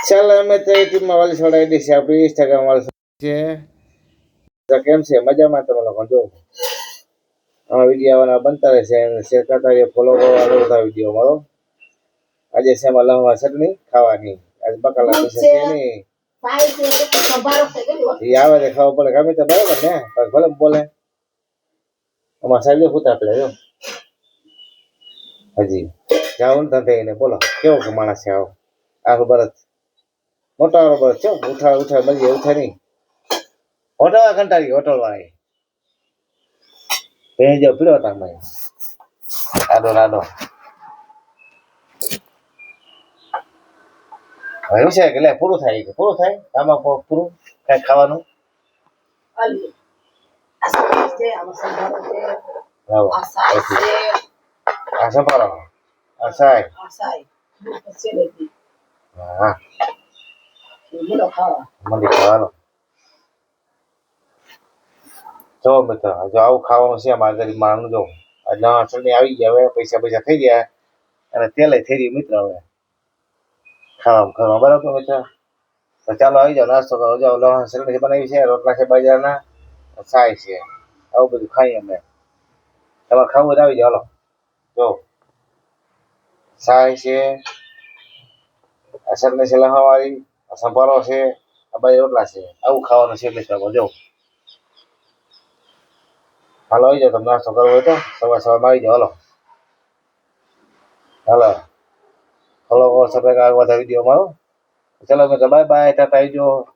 ચાલ અમે તો ટીમમાં વાલી છોડાવી દઈશ આપણી ઇન્સ્ટાગ્રામ વાળી છે તો કેમ છે મજામાં તમે લોકો જો આમાં વિડીયો આવવાના બનતા રહેશે શેર કરતા રહીએ ફોલો કરવાનો બધા વિડીયો મારો આજે છે એમાં લહવા ચટણી ખાવાની આજે બકાલા પૈસા છે નહીં એ આવે તો ખાવા પડે ગમે તો બરાબર ને ભલે બોલે અમારા સાહેબ પૂછતા પેલા જો હજી જાઉં ધંધે એને બોલો કેવો કે માણસ છે આવો આખું બરત મોટો આવો બરત છે ઉઠા મળીએ ઉઠા નહીં હોટલ કંટાળી હોટલ વાળી ભેજ પીડો તમે રાડો હવે એવું છે કે લે પૂરું થાય આમાં પૂરું કઈ ખાવાનું આ સંભાળો આ સાય હા મંડી ખાવાનો જો મિત્ર જો આવું ખાવાનું છે અમારે ગરીબ માણસનું જો નવા ચટણી આવી ગયા હવે પૈસા થઈ ગયા અને તેલે થઈ ગયું મિત્ર હવે ખાવામાં બરાબર મિત્ર તો ચાલો આવી જાઓ નાસ્તો કરો જાઓ લવણ ચટણી બનાવી છે રોટલા છે બાજરાના સાય છે આવું બધું ખાઈએ અમે તમારે ખાવું હોય તો આવી જાઓ હાલો જો સાય છે આ ચટણી છે લહણવાળી આ સંભારો છે આ બાજુ રોટલા છે આવું ખાવાનું છે મિત્ર જો હાલો આવી જાઓ તમે નાસ્તો કરવો હોય તો સવારમાં આવી જાઓ હાલો ફોલો કરો સબસ્ક્રાઇબ બધા વિડીયો મારો ચલો મિત્રો બાય બાય ટાટા આવી જાઓ